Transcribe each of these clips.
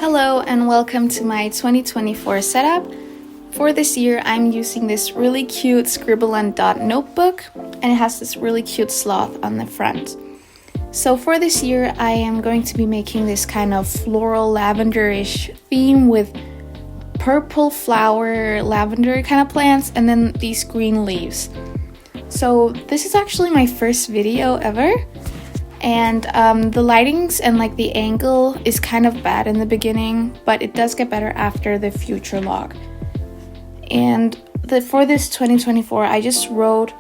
Hello and welcome to my 2024 setup. For this year, I'm using this really cute Scribble and Dot notebook, and it has this really cute sloth on the front. So for this year, I am going to be making this kind of floral lavender-ish theme with purple flower lavender kind of plants and then these green leaves. So this is actually my first video ever. And the lightings and like the angle is kind of bad in the beginning, but it does get better after the future log. And for this 2024, I just wrote,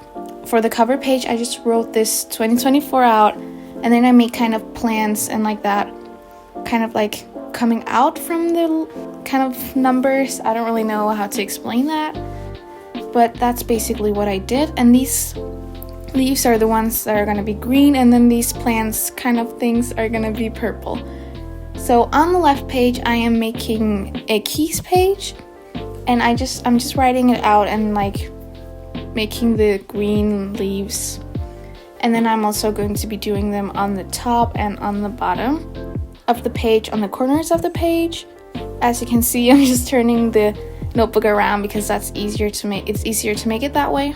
for the cover page, I just wrote this 2024 out, and then I made kind of plans and like that, kind of like coming out from the kind of numbers. I don't really know how to explain that, but that's basically what I did. And these leaves are the ones that are going to be green, and then these plants kind of things are going to be purple. So on the left page I am making a keys page, and I'm just writing it out and like making the green leaves, and then I'm also going to be doing them on the top and on the bottom of the page, on the corners of the page. As you can see, I'm just turning the notebook around because it's easier to make it that way.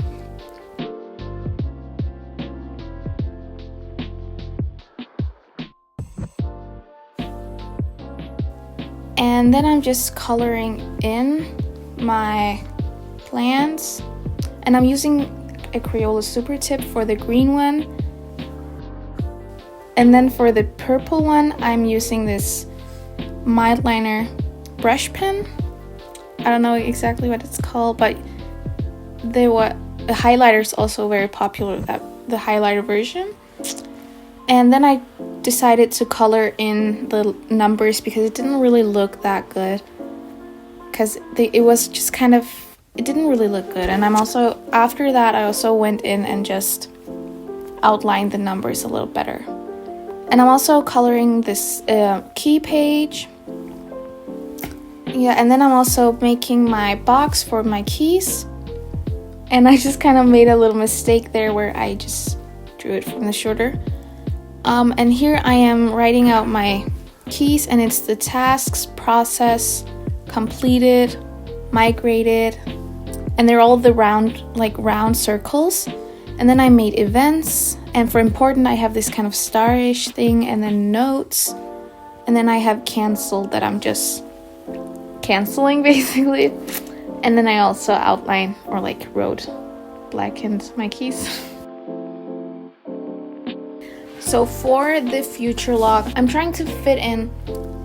And then I'm just coloring in my plants, and I'm using a Crayola Super Tip for the green one, and then for the purple one I'm using this mild liner brush pen. I don't know exactly what it's called, but the highlighter is also very popular, the highlighter version. And then I decided to color in the numbers because it didn't really look that good, because it was just kind of, it didn't really look good. And after that I also went in and just outlined the numbers a little better. And I'm also coloring this key page. Yeah, and then I'm also making my box for my keys, and I just kind of made a little mistake there where I just drew it from the shoulder. And here I am writing out my keys, and it's the tasks, process, completed, migrated, and they're all the round circles. And then I made events, and for important I have this kind of star-ish thing, and then notes, and then I have canceled that I'm just canceling basically. And then I also outlined or like blackened my keys. So for the future log, I'm trying to fit in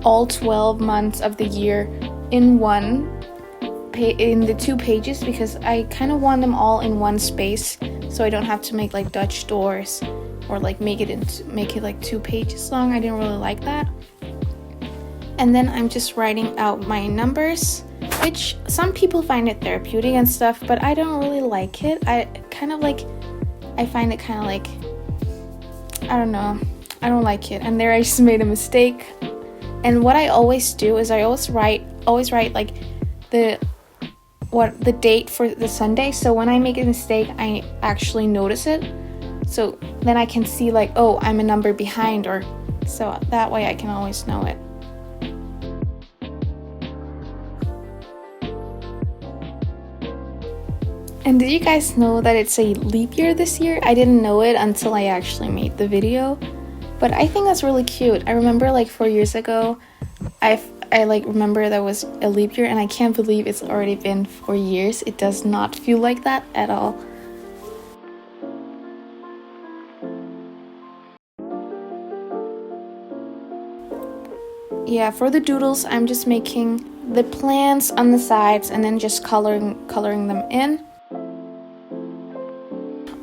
all 12 months of the year in the 2 pages, because I kind of want them all in one space, so I don't have to make like Dutch doors or like make it like 2 pages long. I didn't really like that. And then I'm just writing out my numbers, which some people find it therapeutic and stuff, but I don't really like it. I find it kind of like, I don't know, I don't like it. And there I just made a mistake. And what I always do is I always write like the date for the Sunday, so when I make a mistake I actually notice it, so then I can see like, oh, I'm a number behind, or so that way I can always know it. And did you guys know that it's a leap year this year? I didn't know it until I actually made the video, but I think that's really cute. I remember like 4 years ago, I like remember that was a leap year, and I can't believe it's already been 4 years. It does not feel like that at all. Yeah, for the doodles, I'm just making the plants on the sides and then just coloring them in.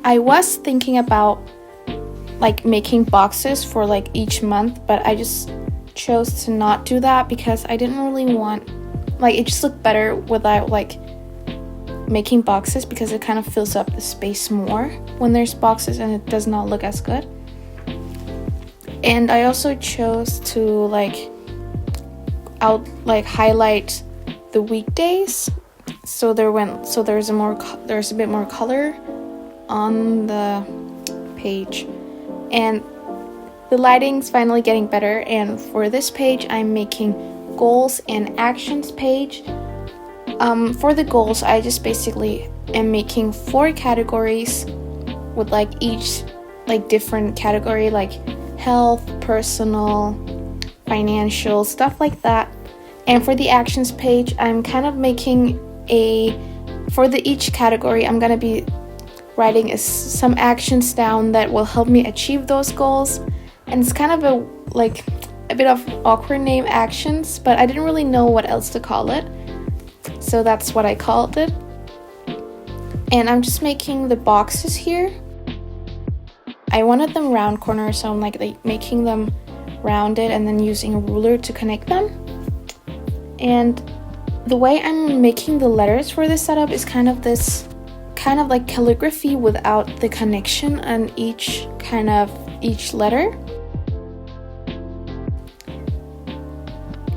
I was thinking about like making boxes for like each month, but I just chose to not do that because I didn't really want, like, it just looked better without like making boxes, because it kind of fills up the space more when there's boxes and it does not look as good. And I also chose to like highlight the weekdays, so there's a bit more color on the page. And the lighting's finally getting better, and for this page I'm making goals and actions page. For the goals, I just basically am making 4 categories with like each like different category, like health, personal, financial, stuff like that. And for the actions page, I'm kind of making for each category, I'm gonna be writing some actions down that will help me achieve those goals. And it's kind of a bit of awkward name, actions, but I didn't really know what else to call it, so that's what I called it. And I'm just making the boxes here. I wanted them round corners, so I'm like making them rounded and then using a ruler to connect them. And the way I'm making the letters for this setup is kind of like calligraphy without the connection on each letter.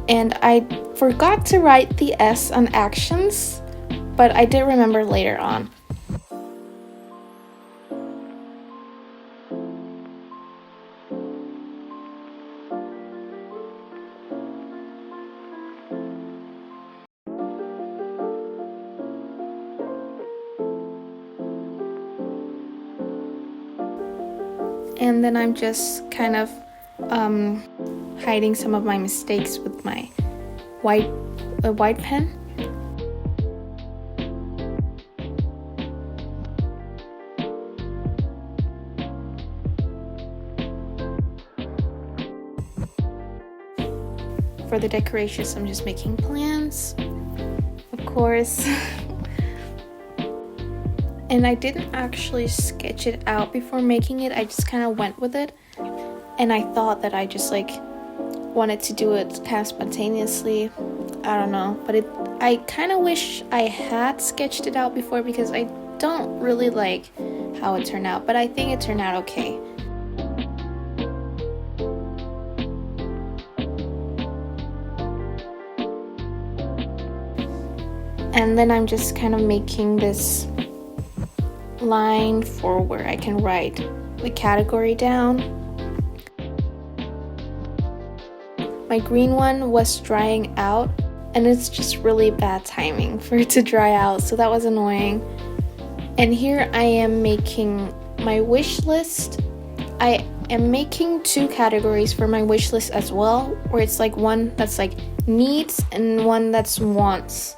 And I forgot to write the S on actions, but I did remember later on. And then I'm just kind of hiding some of my mistakes with my white pen. For the decorations, I'm just making plants, of course. And I didn't actually sketch it out before making it. I just kind of went with it. And I thought that I just wanted to do it kind of spontaneously. I don't know. But I kind of wish I had sketched it out before, because I don't really like how it turned out. But I think it turned out okay. And then I'm just kind of making this line for where I can write the category down. My green one was drying out, and it's just really bad timing for it to dry out, so that was annoying. And here I am making my wish list. I am making 2 categories for my wish list as well, where it's like one that's like needs and one that's wants.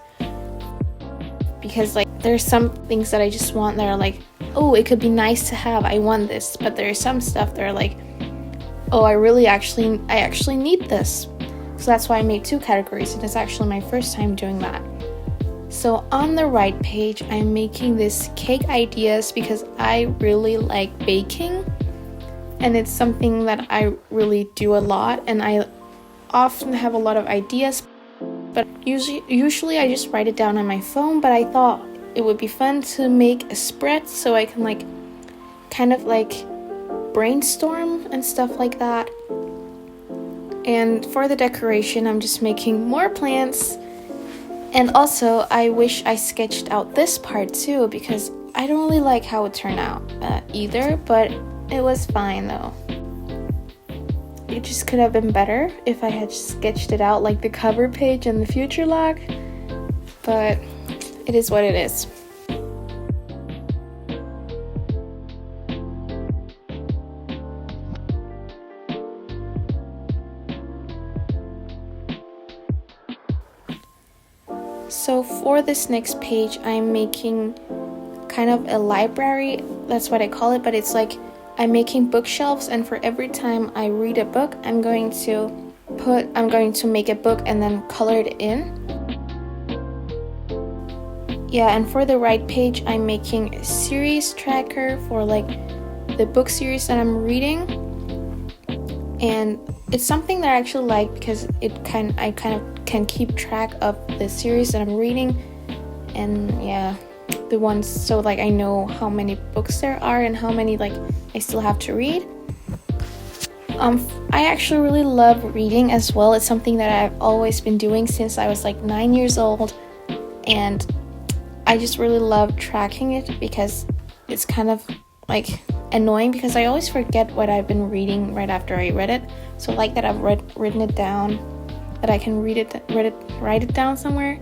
Because there's some things that I just want that are like, oh, it could be nice to have, I want this. But there's some stuff that are like, oh, I actually need this. So that's why I made 2 categories, and it's actually my first time doing that. So on the right page, I'm making this cake ideas because I really like baking, and it's something that I really do a lot, and I often have a lot of ideas. But usually I just write it down on my phone, but I thought it would be fun to make a spread so I can kind of brainstorm and stuff like that. And for the decoration, I'm just making more plants. And also, I wish I sketched out this part too, because I don't really like how it turned out either, but it was fine though. It just could have been better if I had sketched it out like the cover page and the future log, but it is what it is. So for this next page, I'm making kind of a library, that's what I call it, but it's like I'm making bookshelves, and for every time I read a book, I'm going to make a book and then color it in. Yeah, and for the right page, I'm making a series tracker for the book series that I'm reading. And it's something that I actually like because I kind of can keep track of the series that I'm reading, and yeah, the ones, so I know how many books there are and how many I still have to read. I actually really love reading as well. It's something that I've always been doing since I was 9 years old, and I just really love tracking it because it's kind of annoying because I always forget what I've been reading right after I read it. So that I've written it down. that I can write it down somewhere.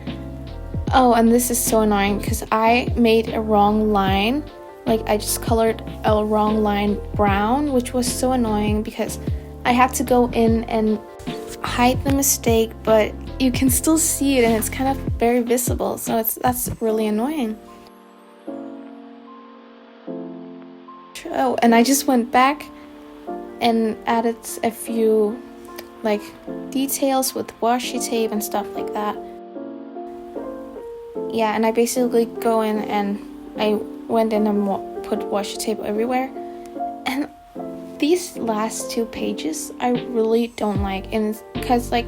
Oh, and this is so annoying because I made a wrong line. Like, I just colored a wrong line brown, which was so annoying because I had to go in and hide the mistake, but you can still see it and it's kind of very visible, so that's really annoying. Oh, and I just went back and added a few like details with washi tape and stuff like that. Yeah, and I basically go in and I went in and put washi tape everywhere. And these last 2 pages I really don't like, and because like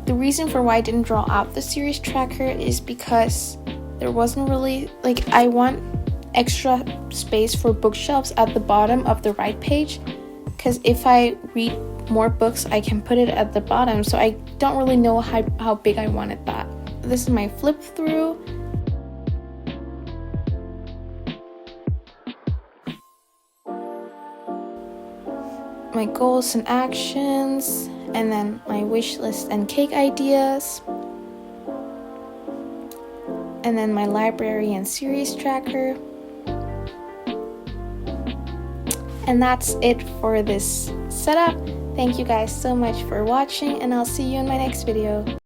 the reason for why I didn't draw out the series tracker is because there wasn't really like, I want extra space for bookshelves at the bottom of the right page, because if I read more books I can put it at the bottom, so I don't really know how big I wanted that. This is my flip through. My goals and actions, and then my wish list and cake ideas, and then my library and series tracker. And that's it for this setup. Thank you guys so much for watching, and I'll see you in my next video.